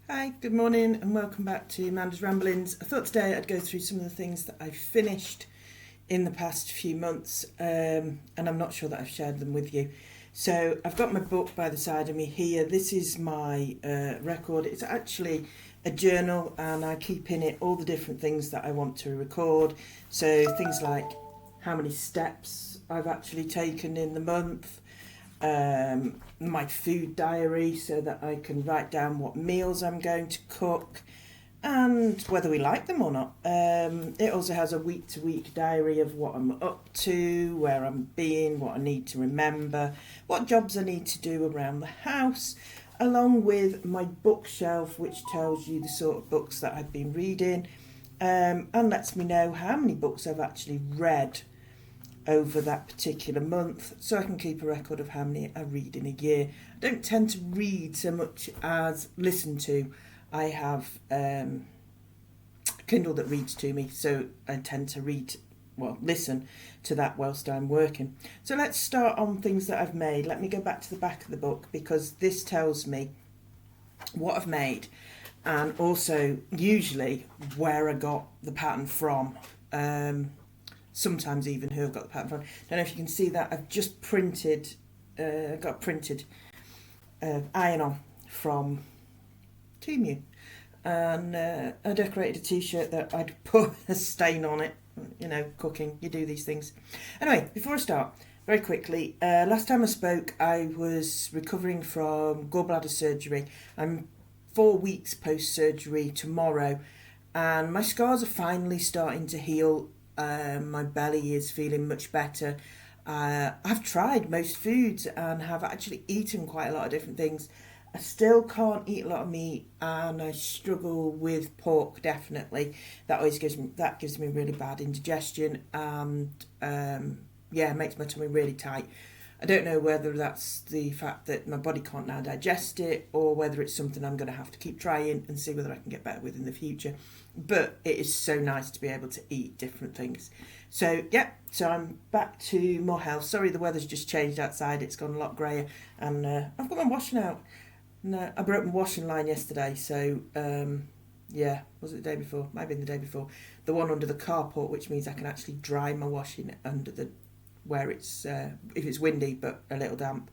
Hi, good morning and welcome back to Manda's Ramblings. I thought today I'd go through some of the things that I've finished in the past few months and I'm not sure that I've shared them with you. So I've got my book by the side of me here. This is my record. It's actually a journal and I keep in it all the different things that I want to record. So things like how many steps I've actually taken in the month, my food diary so that I can write down what meals I'm going to cook and whether we like them or not. It also has a week-to-week diary of what I'm up to, where I'm being, what I need to remember, what jobs I need to do around the house, along with my bookshelf, which tells you the sort of books that I've been reading, and lets me know how many books I've actually read over that particular month, so I can keep a record of how many I read in a year. I don't tend to read so much as listen to. I have a Kindle that reads to me, so I tend to listen to that whilst I'm working. So let's start on things that I've made. Let me go back to the back of the book because this tells me what I've made and also usually where I got the pattern from. Sometimes even who I've got the pattern from. Don't know if you can see that. I've just printed, got printed iron-on from Temu. And I decorated a t-shirt that I'd put a stain on it. You know, cooking, you do these things. Anyway, before I start, very quickly, last time I spoke, I was recovering from gallbladder surgery. I'm 4 weeks post-surgery tomorrow, and my scars are finally starting to heal. My belly is feeling much better. I've tried most foods and have actually eaten quite a lot of different things. I still can't eat a lot of meat and I struggle with pork, definitely. That gives me really bad indigestion and makes my tummy really tight. I don't know whether that's the fact that my body can't now digest it or whether it's something I'm going to have to keep trying and see whether I can get better with in the future. But it is so nice to be able to eat different things. So I'm back to more health. Sorry, the weather's just changed outside. It's gone a lot greyer and I've got my washing out. No, I broke my washing line yesterday, so was it the day before? Might have been the day before. The one under the carport, which means I can actually dry my washing under the where it's if it's windy but a little damp,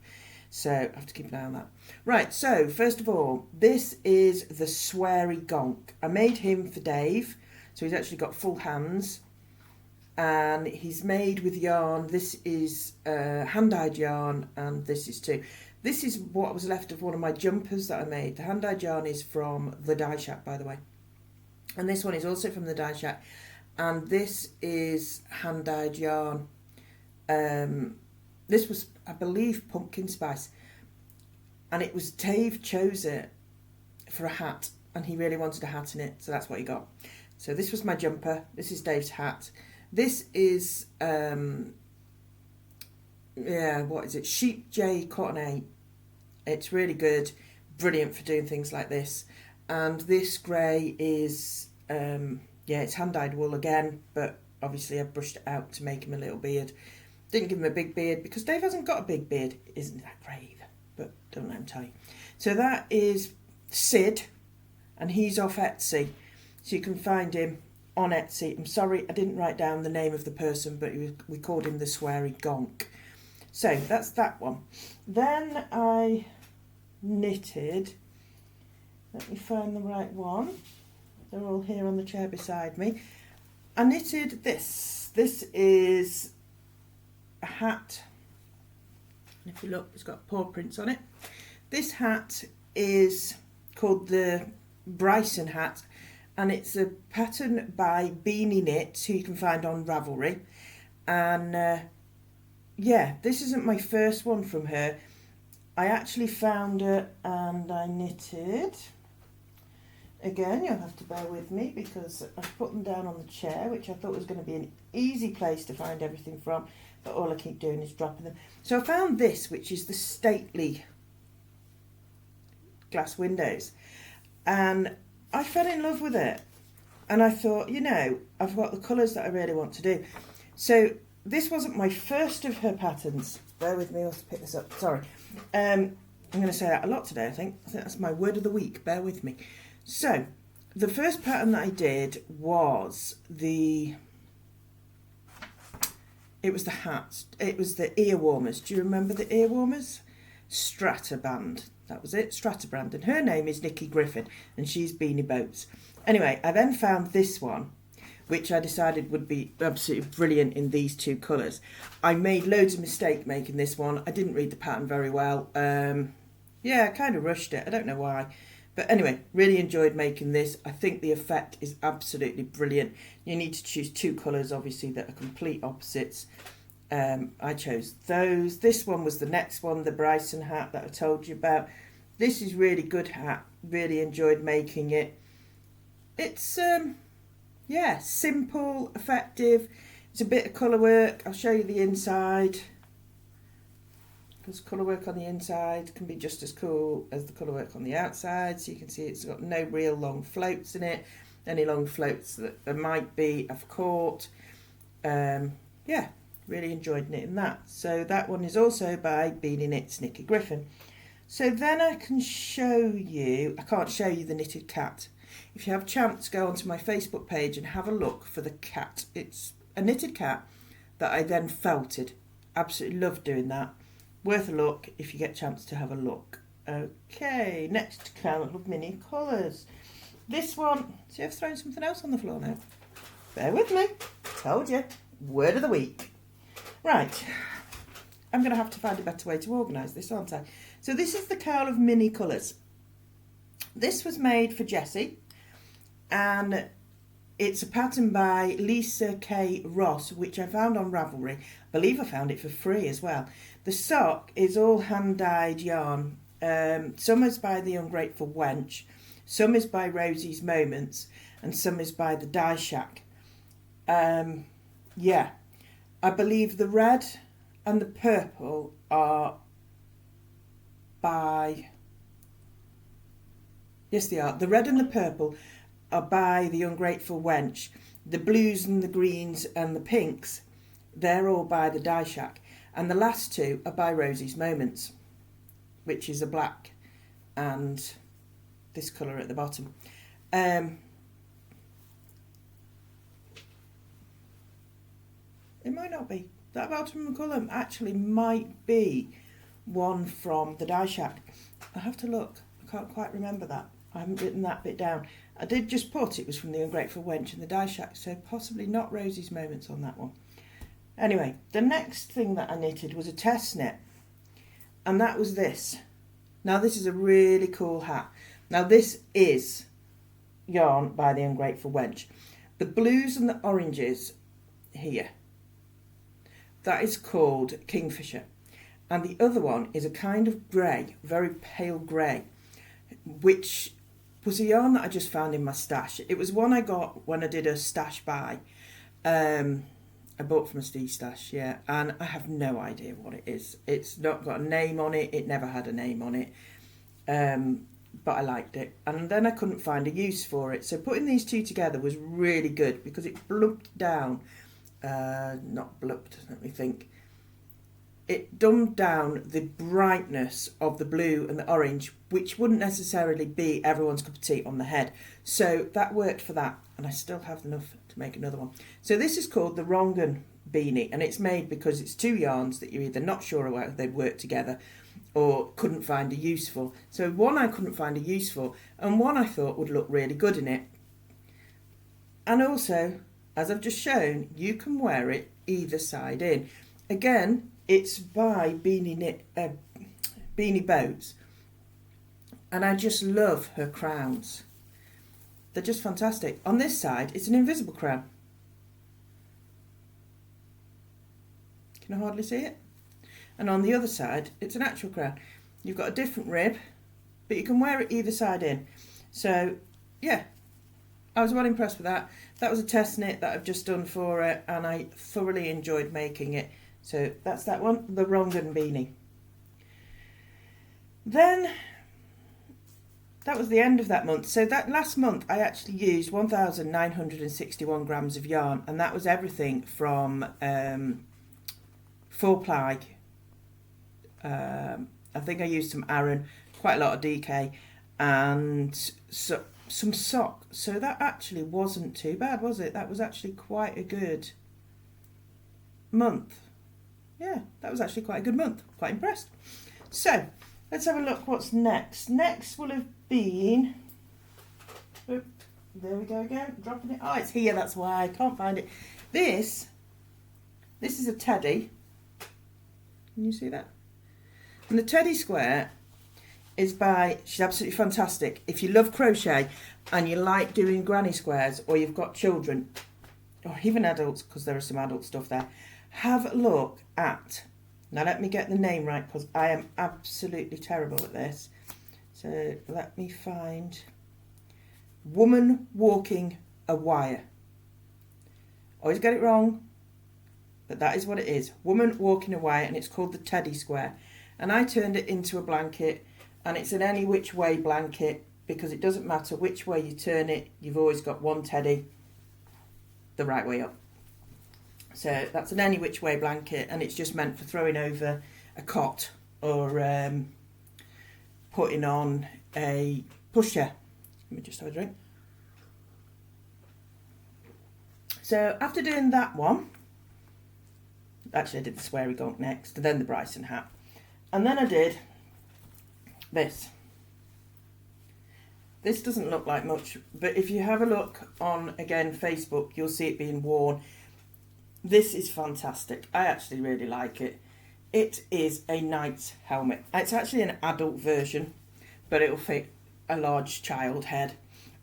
so I have to keep an eye on that. Right, so first of all, this is the sweary gonk. I made him for Dave, so he's actually got full hands and he's made with yarn. This is hand-dyed yarn and this is too. This is what was left of one of my jumpers that I made. The hand-dyed yarn is from the Dye Shack, by the way, and this one is also from the Dye Shack, and this is hand-dyed yarn. This was, I believe, pumpkin spice, and it was Dave chose it for a hat and he really wanted a hat in it, so that's what he got. So this was my jumper, this is Dave's hat, this is Sheep J Cotton 8. It's really good, brilliant for doing things like this. And this grey is it's hand-dyed wool again, but obviously I brushed it out to make him a little beard. Didn't give him a big beard because Dave hasn't got a big beard. Isn't that great either, but don't let him tell you. So that is Sid, and he's off Etsy. So you can find him on Etsy. I'm sorry, I didn't write down the name of the person, but we called him the sweary gonk. So that's that one. Then I knitted, let me find the right one. They're all here on the chair beside me. I knitted this. This is a hat, and if you look, it's got paw prints on it. This hat is called the Bryson hat, and it's a pattern by Beanie Knits, who you can find on Ravelry. And this isn't my first one from her. I actually found it and I knitted. Again, you'll have to bear with me because I've put them down on the chair, which I thought was going to be an easy place to find everything from, but all I keep doing is dropping them. So I found this, which is the stately glass windows, and I fell in love with it. And I thought, I've got the colours that I really want to do. So this wasn't my first of her patterns. Bear with me, I'll have to pick this up. Sorry. I'm going to say that a lot today, I think. I think that's my word of the week. Bear with me. So, the first pattern that I did was it was the hats. It was the ear warmers. Do you remember the ear warmers? Strata band. That was it, Strata brand. And her name is Nikki Griffin, and she's Beanie Boats. Anyway, I then found this one, which I decided would be absolutely brilliant in these two colours. I made loads of mistakes making this one. I didn't read the pattern very well. Yeah, I kind of rushed it. I don't know why. But anyway, really enjoyed making this. I think the effect is absolutely brilliant. You need to choose two colours, obviously, that are complete opposites. I chose those. This one was the next one, the Bryson hat that I told you about. This is really good hat. Really enjoyed making it. It's, yeah, simple, effective. It's a bit of colour work. I'll show you the inside. Because colour work on the inside can be just as cool as the colour work on the outside. So you can see it's got no real long floats in it. Any long floats that there might be, I've caught. Yeah, really enjoyed knitting that. So that one is also by Beanie Knits Nikki Griffin. So then I can show you, I can't show you the knitted cat. If you have a chance, go onto my Facebook page and have a look for the cat. It's a knitted cat that I then felted. Absolutely love doing that. Worth a look if you get a chance to have a look. Okay, next count of mini colours. This one, see, I've thrown something else on the floor now. Bear with me. Told you. Word of the week. Right. I'm going to have to find a better way to organise this, aren't I? So this is the Cowl of Mini Colours. This was made for Jessie, and it's a pattern by Lisa K. Ross, which I found on Ravelry. I believe I found it for free as well. The sock is all hand-dyed yarn. Some is by The Ungrateful Wench, some is by Rosie's Moments, and some is by the Dye Shack. Yeah, I believe the red and the purple are by... Yes, they are. The red and the purple are by The Ungrateful Wench. The blues and the greens and the pinks, they're all by the Dye Shack. And the last two are by Rosie's Moments, which is a black and this colour at the bottom. It might not be. That bottom colour actually might be one from the Dye Shack. I have to look. I can't quite remember that. I haven't written that bit down. I did just put it was from The Ungrateful Wench and the Dye Shack, so possibly not Rosie's Moments on that one. Anyway, the next thing that I knitted was a test knit, and that was this. Now this is a really cool hat. Now this is yarn by The Ungrateful Wench. The blues and the oranges here, that is called Kingfisher, and the other one is a kind of grey, very pale grey, which was a yarn that I just found in my stash. It was one I got when I did a stash buy. I bought from a Steve stash, yeah, and I have no idea what it is. It's not got a name on it. It never had a name on it, but I liked it. And then I couldn't find a use for it. So putting these two together was really good because it blumped down, not blumped, let me think. It dumbed down the brightness of the blue and the orange, which wouldn't necessarily be everyone's cup of tea on the head. So that worked for that, and I still have enough to make another one. So this is called the Rongan beanie, and it's made because it's two yarns that you're either not sure whether they work together or couldn't find a use for. So one I couldn't find a use for, and one I thought would look really good in it. And also, as I've just shown, you can wear it either side in. Again, it's by Beanie Boats, and I just love her crowns. They're just fantastic. On this side, it's an invisible crown. Can I hardly see it? And on the other side, it's an actual crown. You've got a different rib, but you can wear it either side in. So, yeah, I was well impressed with that. That was a test knit that I've just done for it, and I thoroughly enjoyed making it. So that's that one, the Rongan beanie. Then, that was the end of that month. So that last month, I actually used 1,961 grams of yarn, and that was everything from 4-ply I think I used some Aran, quite a lot of DK, and some sock. So that actually wasn't too bad, was it? That was actually quite a good month. Yeah, that was actually quite a good month. Quite impressed. So, let's have a look what's next. Next will have been... Oop, there we go again, dropping it. Oh, it's here, that's why I can't find it. This is a teddy. Can you see that? And the teddy square is by... She's absolutely fantastic. If you love crochet and you like doing granny squares, or you've got children, or even adults, because there is some adult stuff there, have a look at... Now let me get the name right, because I am absolutely terrible at this. So let me find... Woman Walking a Wire. Always get it wrong, but that is what it is. Woman Walking a Wire, and it's called the Teddy Square. And I turned it into a blanket, and it's an any which way blanket, because it doesn't matter which way you turn it, you've always got one teddy the right way up. So that's an any which way blanket, and it's just meant for throwing over a cot or putting on a pushchair. Let me just have a drink. So after doing that one, actually I did the sweary gonk next, and then the Bryson hat. And then I did this. This doesn't look like much, but if you have a look on, again, Facebook, you'll see it being worn. This is fantastic. I actually really like it. It is a knight's helmet. It's actually an adult version, but it'll fit a large child head.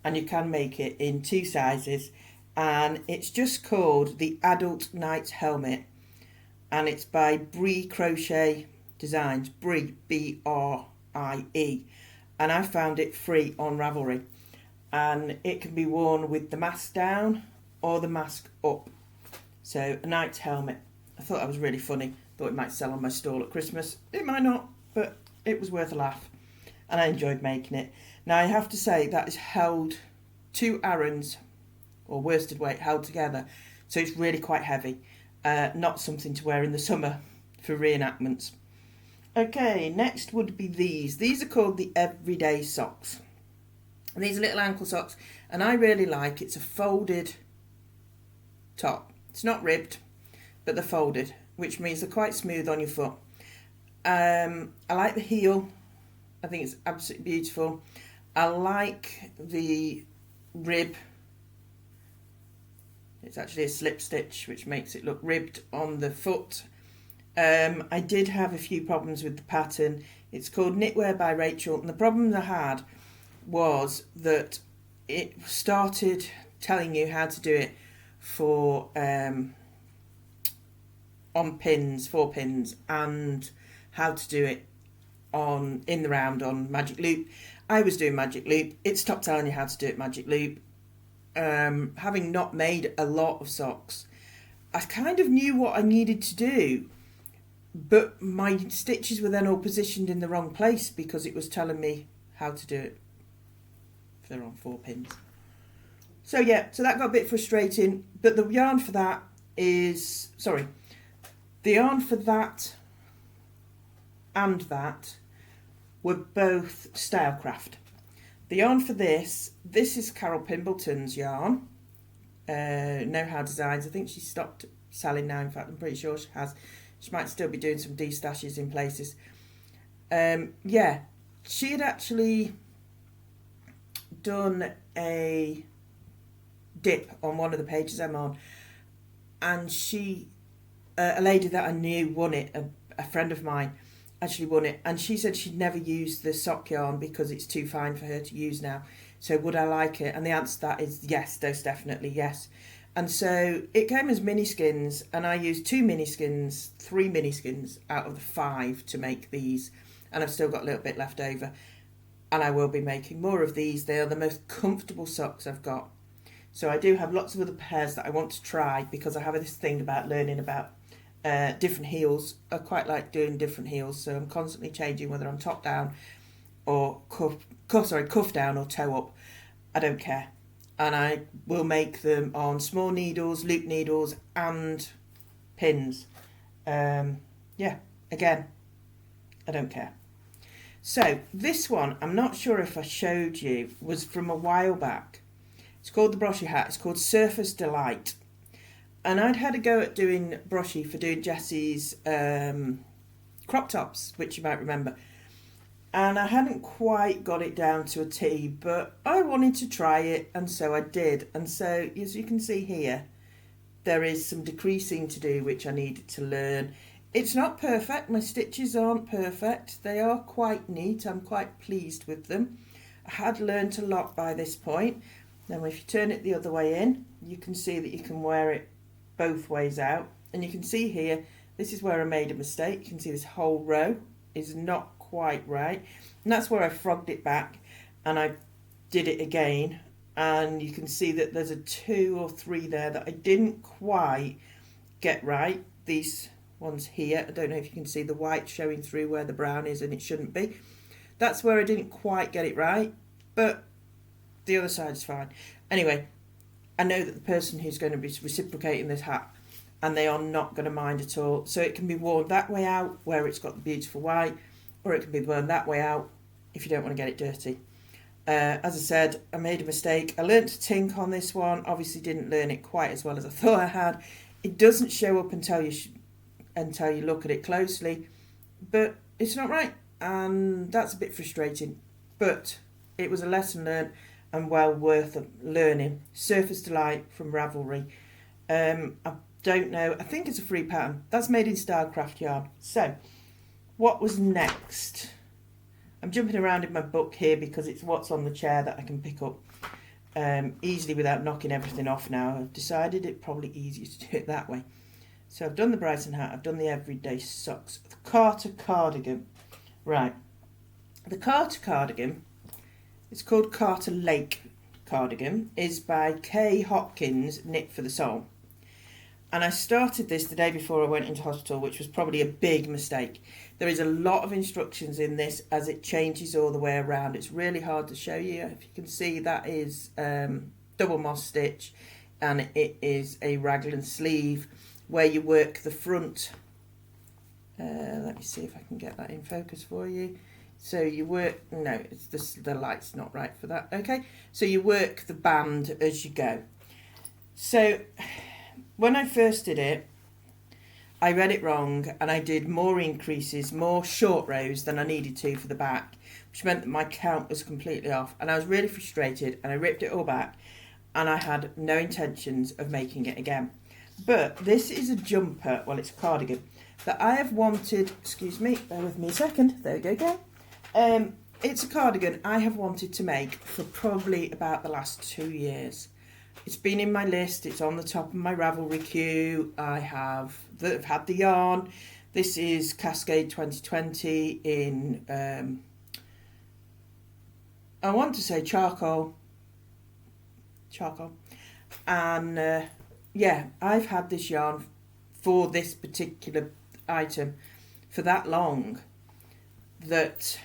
And you can make it in 2 sizes. And it's just called the Adult Knight's Helmet. And it's by Brie Crochet Designs. Brie, B-R-I-E. And I found it free on Ravelry. And it can be worn with the mask down or the mask up. So, a knight's helmet. I thought that was really funny. Thought it might sell on my stall at Christmas. It might not, but it was worth a laugh. And I enjoyed making it. Now, I have to say that is held 2 Arans, or worsted weight, held together. So it's really quite heavy. Not something to wear in the summer for reenactments. Okay, next would be these. These are called the Everyday Socks. And these are little ankle socks. And I really like, it's a folded top. It's not ribbed, but they're folded, which means they're quite smooth on your foot. I like the heel. I think it's absolutely beautiful. I like the rib. It's actually a slip stitch, which makes it look ribbed on the foot. I did have a few problems with the pattern. It's called Knitwear by Rachel, and the problem I had was that it started telling you how to do it for on pins, 4 pins, and how to do it on in the round on magic loop. I was doing magic loop. It stopped telling you how to do it magic loop. Having not made a lot of socks, I kind of knew what I needed to do, but my stitches were then all positioned in the wrong place because it was telling me how to do it if they're on 4 pins. So yeah, so that got a bit frustrating, but the yarn for that is, the yarn for that and that were both Stylecraft. The yarn for this is Carol Pimbleton's yarn, Know How Designs. I think she stopped selling now, in fact I'm pretty sure she has. She might still be doing some destashes in places. Yeah, she had actually done a dip on one of the pages I'm on, and she, a lady that I knew won it, a friend of mine actually won it, and she said she'd never used the sock yarn because it's too fine for her to use now. So would I like it? And the answer to that is yes, most definitely yes. And so it came as mini skins, and I used 2 mini skins, 3 mini skins out of the 5 to make these, and I've still got a little bit left over, and I will be making more of these. They are the most comfortable socks I've got. So I do have lots of other pairs that I want to try, because I have this thing about learning about different heels. I quite like doing different heels, so I'm constantly changing whether I'm top down or cuff down or toe up. I don't care. And I will make them on small needles, loop needles and pins. Yeah, again, I don't care. So this one, I'm not sure if I showed you, was from a while back. It's called the brochy hat. It's called Surface Delight. And I'd had a go at doing brochy for doing Jessie's crop tops, which you might remember. And I hadn't quite got it down to a T, but I wanted to try it, and so I did. And so, as you can see here, there is some decreasing to do, which I needed to learn. It's not perfect. My stitches aren't perfect. They are quite neat. I'm quite pleased with them. I had learnt a lot by this point. Now, if you turn it the other way in, you can see that you can wear it both ways out. And you can see here, this is where I made a mistake. You can see this whole row is not quite right. And that's where I frogged it back and I did it again. And you can see that there's a 2 or 3 there that I didn't quite get right. These ones here, I don't know if you can see the white showing through where the brown is, and it shouldn't be. That's where I didn't quite get it right, but the other side's fine. Anyway, I know that the person who's going to be reciprocating this hat, and they are not going to mind at all. So it can be worn that way out where it's got the beautiful white, or it can be worn that way out if you don't want to get it dirty. As I said, I made a mistake. I learnt to tink on this one. Obviously didn't learn it quite as well as I thought I had. It doesn't show up until you look at it closely, but it's not right, and that's a bit frustrating. But it was a lesson learned and well worth learning. Surface Delight from Ravelry. I don't know. I think it's a free pattern. That's made in Stylecraft yarn. So, what was next? I'm jumping around in my book here because it's what's on the chair that I can pick up easily without knocking everything off now. I've decided it's probably easier to do it that way. So I've done the Brighton hat, I've done the everyday socks. The Carter cardigan. Right. The Carter cardigan, it's called Carter Lake cardigan, is by Kay Hopkins, Knit for the Soul. And I started this the day before I went into hospital, which was probably a big mistake. There is a lot of instructions in this as it changes all the way around. It's really hard to show you. If you can see, that is double moss stitch, and it is a raglan sleeve where you work the front. Let me see if I can get that in focus for you. So you work, no, it's the light's not right for that. Okay, so you work the band as you go. So when I first did it, I read it wrong, and I did more increases, more short rows than I needed to for the back, which meant that my count was completely off, and I was really frustrated, and I ripped it all back, and I had no intentions of making it again. But this is a jumper, well, it's a cardigan, that I have wanted, excuse me, bear with me a second, there we go again. It's a cardigan I have wanted to make for probably about the last 2 years. It's been in my list, it's on the top of my Ravelry queue. I've had the yarn. This is Cascade 2020 in, I want to say charcoal. And yeah, I've had this yarn for this particular item for that long that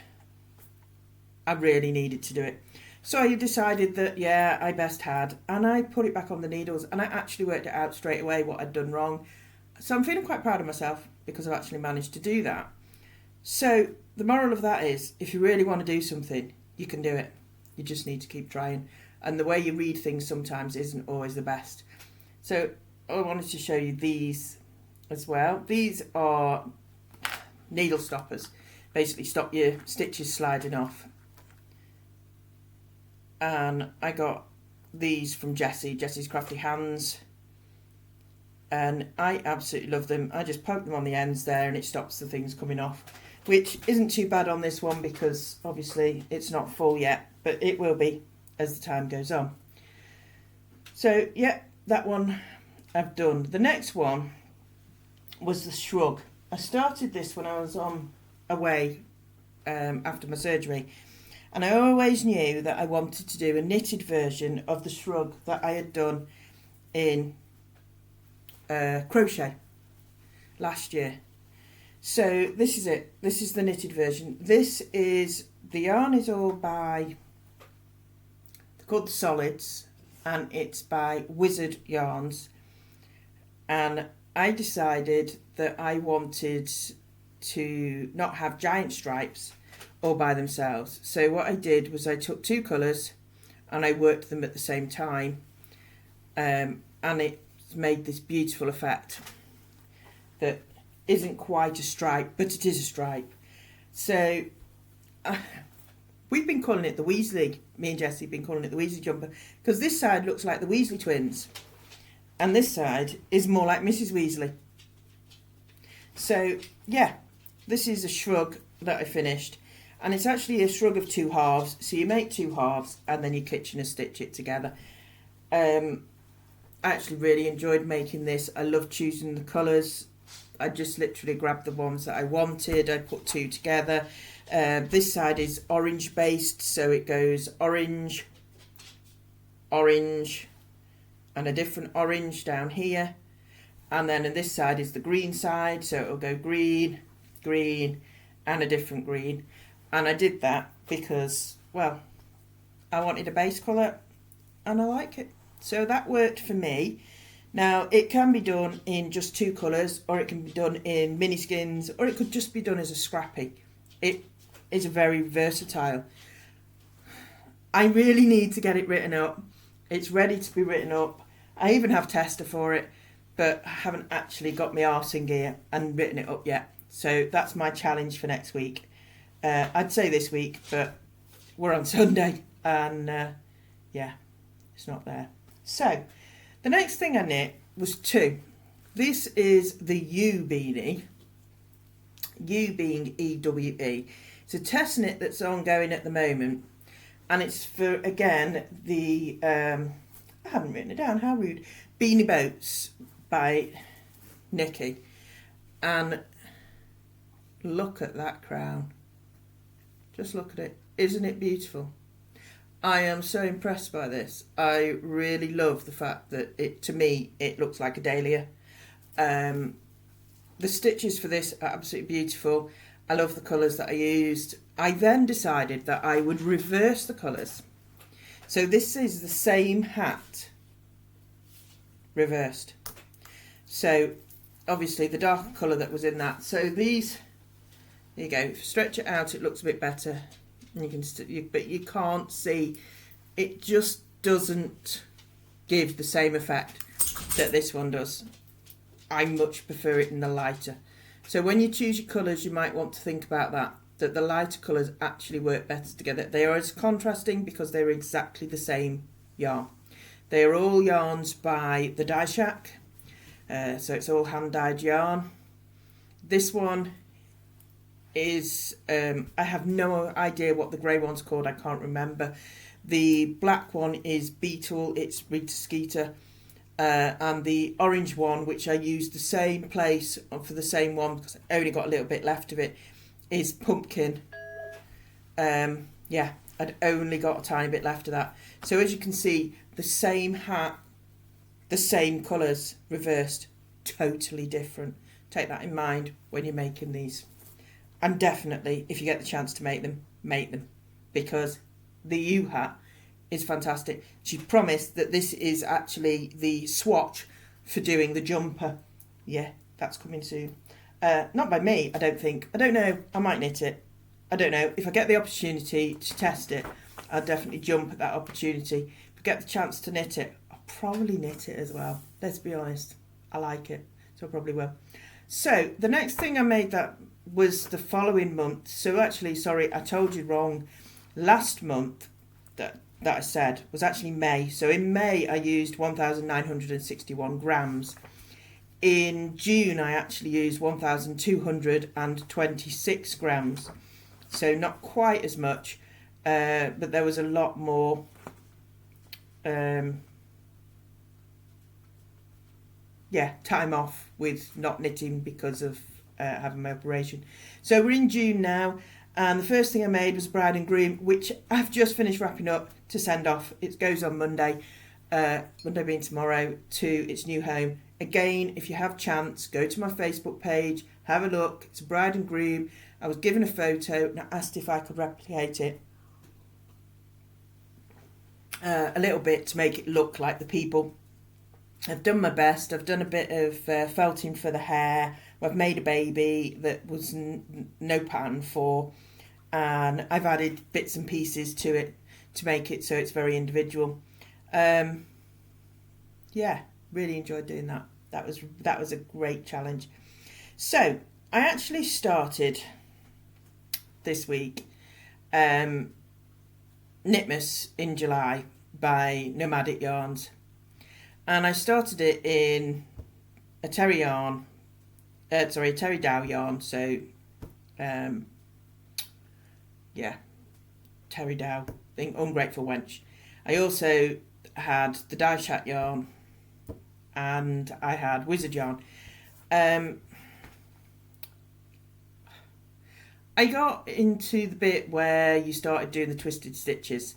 I really needed to do it. So I decided that, yeah, I best had, and I put it back on the needles, and I actually worked it out straight away what I'd done wrong. So I'm feeling quite proud of myself because I've actually managed to do that. So the moral of that is, if you really want to do something, you can do it. You just need to keep trying. And the way you read things sometimes isn't always the best. So I wanted to show you these as well. These are needle stoppers. Basically stop your stitches sliding off. And I got these from Jessie's Crafty Hands, and I absolutely love them. I just poke them on the ends there and it stops the things coming off, which isn't too bad on this one because obviously it's not full yet, but it will be as the time goes on. So yeah, that one I've done. The next one was the shrug. I started this when I was away after my surgery. And I always knew that I wanted to do a knitted version of the shrug that I had done in crochet last year. So this is it. This is the knitted version. The yarn is all by, they're called the Solids, and it's by Wizard Yarns. And I decided that I wanted to not have giant stripes. all by themselves. So what I did was I took two colours and I worked them at the same time, and it made this beautiful effect that isn't quite a stripe, but it is a stripe. So we've been calling it the Weasley, me and Jessie have been calling it the Weasley jumper, because this side looks like the Weasley twins and this side is more like Mrs. Weasley. So yeah, this is a shrug that I finished, and it's actually a shrug of two halves. So you make two halves and then you kitchen and stitch it together. I actually really enjoyed making this. I love choosing the colours. I just literally grabbed the ones that I wanted. I put two together. This side is orange based, so it goes orange, orange, and a different orange down here. And then on this side is the green side, so it'll go green, green, and a different green. And I did that because, well, I wanted a base colour and I like it. So that worked for me. Now, it can be done in just two colours, or it can be done in mini skins, or it could just be done as a scrappy. It is very versatile. I really need to get it written up. It's ready to be written up. I even have tester for it, but I haven't actually got my arse in gear and written it up yet. So that's my challenge for next week. I'd say this week, but we're on Sunday, and yeah, it's not there. So the next thing I knit was two. This is the U beanie, U being EWE. It's a test knit that's ongoing at the moment, and it's for, again, the, I haven't written it down, how rude, Beanie Boats by Nikki. And look at that crown. Just look at it. Isn't it beautiful? I am so impressed by this. I really love the fact that it, to me, it looks like a dahlia. The stitches for this are absolutely beautiful. I love the colours that I used. I then decided that I would reverse the colours. So this is the same hat reversed. So obviously the darker colour that was in that. So these, there you go. If you stretch it out, it looks a bit better. You can, but you can't see. It just doesn't give the same effect that this one does. I much prefer it in the lighter. So when you choose your colours, you might want to think about that the lighter colours actually work better together. They are as contrasting because they're exactly the same yarn. They are all yarns by the Dye Shack, so it's all hand-dyed yarn. This one is, I have no idea what the grey one's called, I can't remember. The black one is Beetle, it's Rita Skeeter. And the orange one, which I used the same place for the same one because I only got a little bit left of it, is Pumpkin. Yeah, I'd only got a tiny bit left of that. So as you can see, the same hat, the same colours, reversed, totally different. Take that in mind when you're making these. And definitely, if you get the chance to make them, because the U hat is fantastic. She promised that this is actually the swatch for doing the jumper. Yeah, that's coming soon. Not by me, I don't think. I don't know. I might knit it. I don't know. If I get the opportunity to test it, I'll definitely jump at that opportunity. If I get the chance to knit it, I'll probably knit it as well. Let's be honest. I like it, so I probably will. So the next thing I made that was the following month. So actually, sorry, I told you wrong. Last month that I said was actually May. So in May I used 1,961 grams. In June I actually used 1,226 grams. So not quite as much, but there was a lot more time off with not knitting because of having my operation. So we're in June now. And the first thing I made was Bride and Groom, which I've just finished wrapping up to send off. It goes on Monday, Monday being tomorrow, to its new home. Again, if you have chance, go to my Facebook page, have a look. It's a Bride and Groom. I was given a photo and I asked if I could replicate it a little bit to make it look like the people. I've done my best. I've done a bit of felting for the hair. I've made a baby that was no pattern for. and I've added bits and pieces to it to make it so it's very individual. Yeah, really enjoyed doing that. That was a great challenge. So I actually started this week Knitmas in July by Nomadic Yarns, and I started it in a terry yarn, a terry dow yarn. So yeah, terry dow, ungrateful wench. I also had the dye chat yarn, and I had wizard yarn. I got into the bit where you started doing the twisted stitches,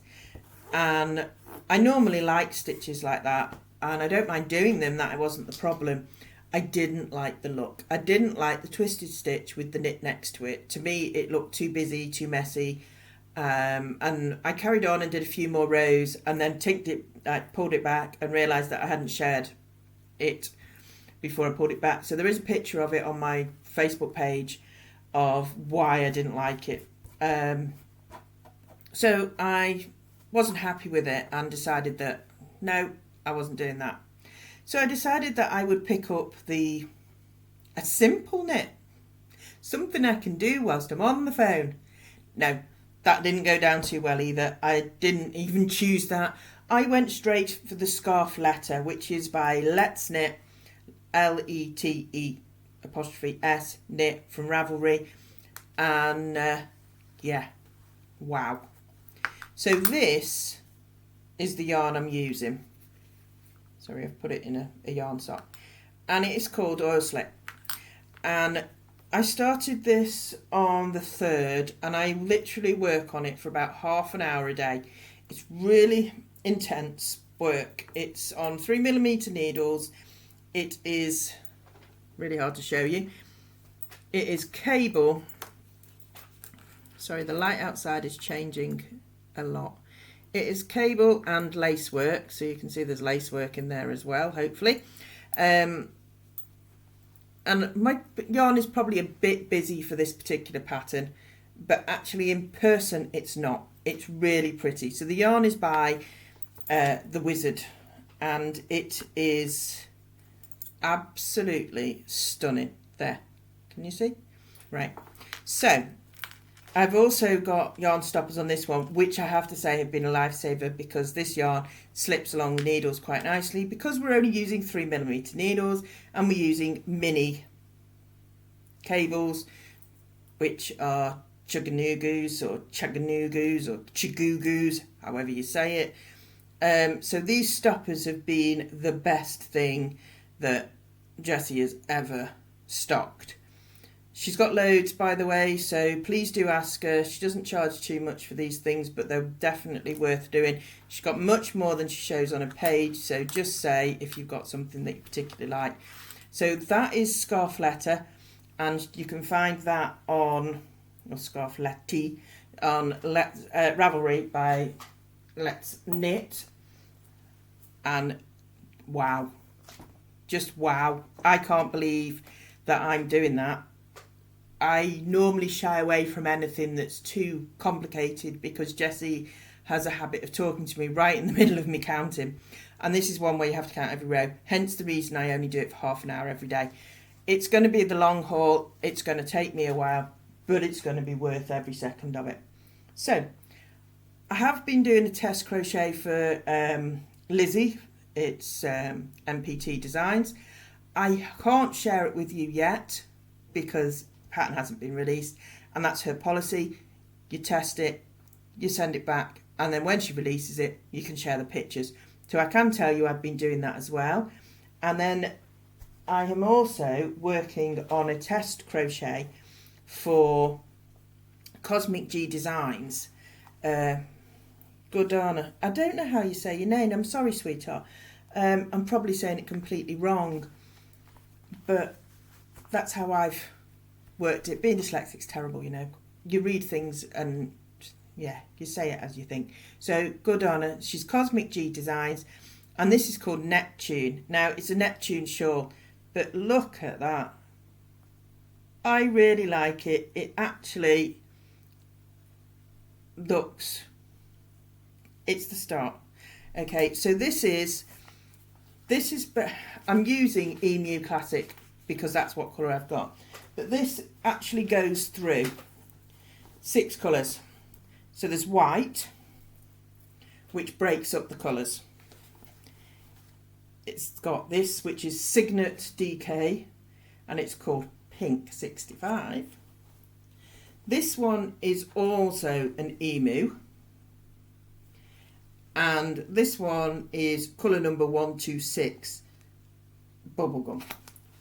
and I normally like stitches like that, and I don't mind doing them, that wasn't the problem. I didn't like the look. I didn't like the twisted stitch with the knit next to it. To me, it looked too busy, too messy, and I carried on and did a few more rows, and then I pulled it back and realised that I hadn't shared it before I pulled it back. So there is a picture of it on my Facebook page of why I didn't like it. So I wasn't happy with it and decided that no, I wasn't doing that. So I decided that I would pick up a simple knit, something I can do whilst I'm on the phone. No, that didn't go down too well either. I didn't even choose that. I went straight for the scarf letter, which is by Let's Knit, LETE''S knit from Ravelry, and yeah, wow. So this is the yarn I'm using. Sorry, I've put it in a yarn sock, and it is called Oil Slick, and I started this on the 3rd, and I literally work on it for about half an hour a day. It's really intense work. It's on 3mm needles. It is really hard to show you. It is cable. Sorry, the light outside is changing a lot. It is cable and lace work, so you can see there's lace work in there as well, hopefully. And my yarn is probably a bit busy for this particular pattern, but actually in person it's not. It's really pretty. So the yarn is by the Wizard, and it is absolutely stunning. There, can you see? Right, so I've also got yarn stoppers on this one, which I have to say have been a lifesaver, because this yarn slips along the needles quite nicely, because we're only using 3mm needles and we're using mini cables, which are chuganoogoos or chaganugoos or chigugoos, however you say it. So these stoppers have been the best thing that Jessie has ever stocked. She's got loads, by the way, so please do ask her. She doesn't charge too much for these things, but they're definitely worth doing. She's got much more than she shows on her page, so just say if you've got something that you particularly like. So that is Scarf Letter, and you can find that on, or Scarf Letty, on Ravelry by Let's Knit. And wow, just wow. I can't believe that I'm doing that. I normally shy away from anything that's too complicated, because Jessie has a habit of talking to me right in the middle of me counting. And this is one where you have to count every row. Hence the reason I only do it for half an hour every day. It's going to be the long haul. It's going to take me a while, but it's going to be worth every second of it. So I have been doing a test crochet for Lizzie. It's MPT Designs. I can't share it with you yet because pattern hasn't been released, and that's her policy. You test it, you send it back, and then when she releases it, you can share the pictures. So I can tell you I've been doing that as well. And then I am also working on a test crochet for Cosmic G Designs. Gordana, I don't know how you say your name. I'm sorry, sweetheart. I'm probably saying it completely wrong, but that's how I've worked it. Being dyslexic is terrible, you know. You read things and yeah, you say it as you think. So Gordana, she's Cosmic G Designs, and this is called Neptune. Now it's a Neptune shawl, but look at that. I really like it. It actually looks, it's the start. Okay, so this is, I'm using Emu Classic because that's what colour I've got. But this actually goes through 6 colours. So there's white, which breaks up the colours. It's got this, which is Signet DK, and it's called Pink 65. This one is also an emu. And this one is colour number 126, bubblegum.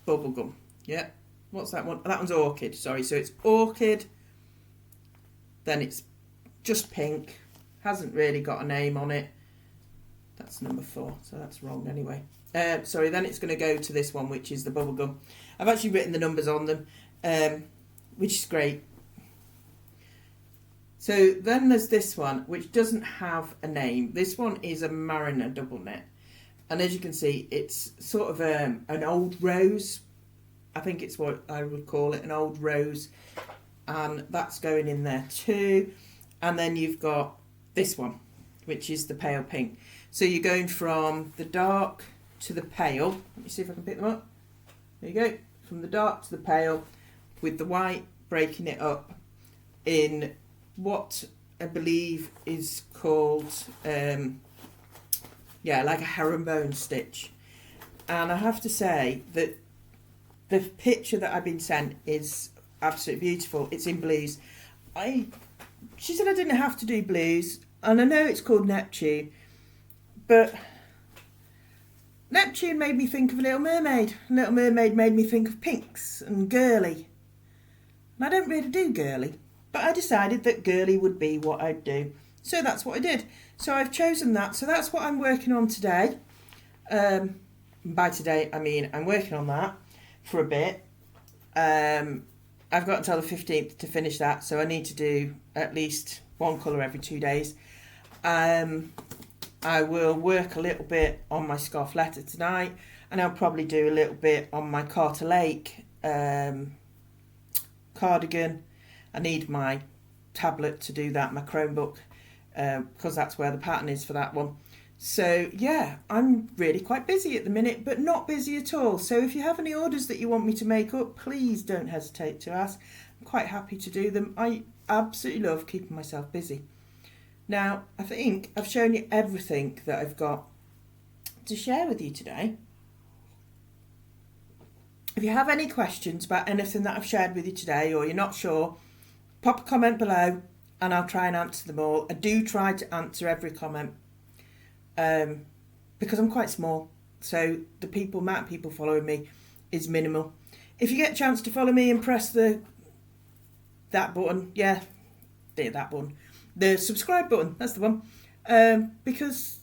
Bubblegum, yeah. What's that one? That one's orchid, sorry. So it's orchid, then it's just pink, hasn't really got a name on it. That's number 4, so that's wrong anyway. Sorry, then it's going to go to this one, which is the bubblegum. I've actually written the numbers on them, which is great. So then there's this one, which doesn't have a name. This one is a Mariner double knit. And as you can see, it's sort of an old rose. I think it's what I would call it, an old rose. And that's going in there too. And then you've got this one, which is the pale pink. So you're going from the dark to the pale. Let me see if I can pick them up. There you go. From the dark to the pale, with the white breaking it up in what I believe is called, like a herringbone stitch. And I have to say that the picture that I've been sent is absolutely beautiful. It's in blues. She said I didn't have to do blues, and I know it's called Neptune, but Neptune made me think of a Little Mermaid. Little Mermaid made me think of pinks and girly. And I don't really do girly, but I decided that girly would be what I'd do. So that's what I did. So I've chosen that. So that's what I'm working on today. By today, I mean I'm working on that for a bit. I've got until the 15th to finish that. So I need to do at least one colour every 2 days. I will work a little bit on my scarf letter tonight. And I'll probably do a little bit on my Carter Lake cardigan. I need my tablet to do that, my Chromebook, because that's where the pattern is for that one. So yeah, I'm really quite busy at the minute, but not busy at all. So if you have any orders that you want me to make up, please don't hesitate to ask. I'm quite happy to do them. I absolutely love keeping myself busy. Now, I think I've shown you everything that I've got to share with you today. If you have any questions about anything that I've shared with you today, or you're not sure, pop a comment below and I'll try and answer them all. I do try to answer every comment because I'm quite small, so the amount of people following me is minimal. If you get a chance to follow me and press that button, the subscribe button, that's the one, because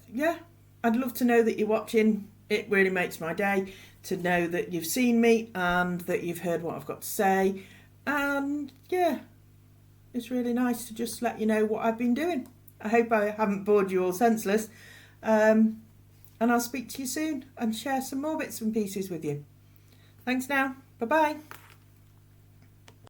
I'd love to know that you're watching. It really makes my day to know that you've seen me and that you've heard what I've got to say, and it's really nice to just let you know what I've been doing. I hope I haven't bored you all senseless. And I'll speak to you soon and share some more bits and pieces with you. Thanks now. Bye-bye.